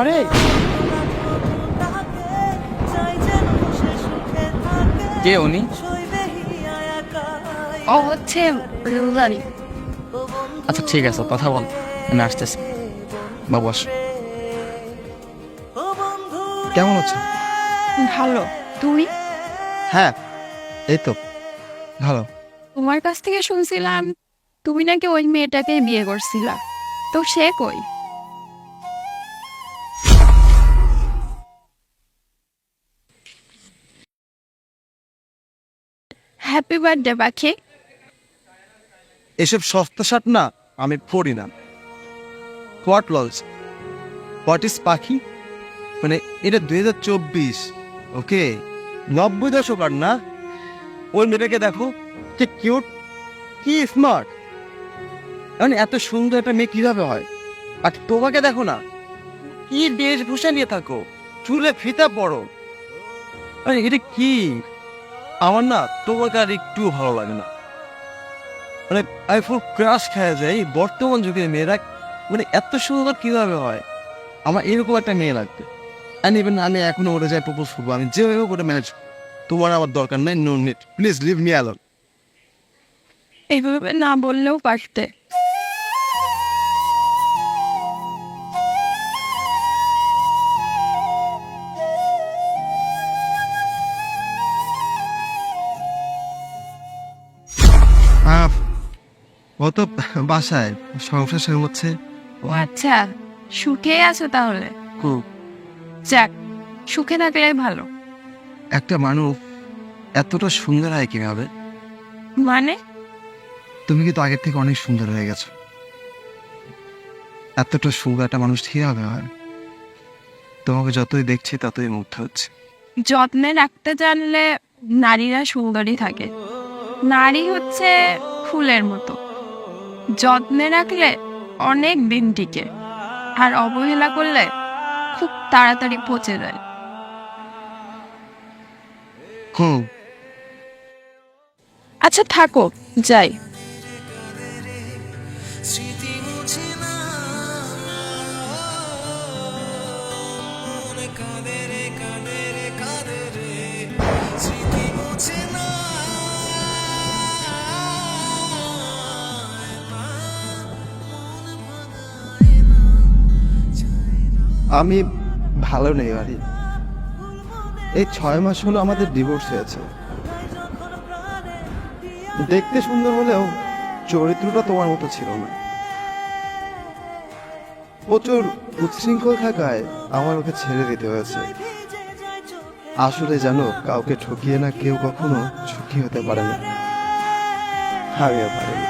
ঘরে? কে উনি? ও হচ্ছে রুলারি। আচ্ছা ঠিক আছে, কথা বল, আমি আসতেছি। বাবু আস। কেমন আছো? ভালো। তুমি? হ্যাঁ, এই তো ভালো। তোমার কাছ থেকে শুনছিলাম তুমি নাকি ওই মেয়েটাকে বিয়ে করছিলা, তো সে কই? হ্যাপি বার্থডে পাখি। এসব সস্তা শার্ট না আমি পরি না। হোয়াট লস, হোয়াট ইজ পাখি, মানে এটা 2024, ওকে? 90 দশক আর না। ওই মেয়েটাকে দেখো, কি কিউট, কি স্মার্ট। মানে এত সুন্দর একটা মেয়ে কিভাবে হয়? আর তোমাকে দেখো না, কি বেশভূষা নিয়ে থাকো, চুলে ফিতা পড়ো। মানে এটা কি? আমার না তোমাকে আর একটু ভালো লাগে না। মানে আমি ফুল ক্রাশ খেয়ে যাই। বর্তমান যুগের মেয়েরা মানে এত সুন্দর কিভাবে হয়? আমার এরকম একটা মেয়ে লাগবে। অ্যান্ড ইভেন আমি এখনো ওরে যাই প্রপোজ করবো, আমি যেভাবে করে ম্যানেজ। তোমার আমার দরকার নাই, no need, please leave me alone. এইভাবে না বললেও পারতে। ও তো বাসায় সংসার শুরু হচ্ছে। ও আচ্ছা, সুখে আছো তাহলে? যাক, সুখে থাকলে ভালো। একটা মানুষ এতটা সুন্দর হয় কিভাবে? মানে? তুমি কিন্তু আগের থেকে অনেক সুন্দর হয়ে গেছো। এতটা সুন্দর একটা মানুষ কিভাবে হয়? তোমাকে যতই দেখছি ততই মুগ্ধ হচ্ছে। যত্নে রাখতে জানলে নারীরা সুন্দরী থাকে। নারী হচ্ছে ফুলের মতো, যত্নে রাখলে অনেক দিন টিকে, আর অবহেলা করলে খুব তাড়াতাড়ি পচে যায়। হুম। আচ্ছা থাকো, যাই। আমি ভালো নেই বাড়ি। এই 6 মাস হলো আমাদের ডিভোর্স হয়েছে। দেখতে সুন্দর হলেও চরিত্রটা তোমার মতো ছিল না। প্রচুর উচ্ছৃঙ্খল থাকায় আমার ওকে ছেড়ে দিতে হয়েছে। আসলে জানো, কাউকে ঠকিয়ে না কেউ কখনো সুখী হতে পারে না। আমিও পারিনি।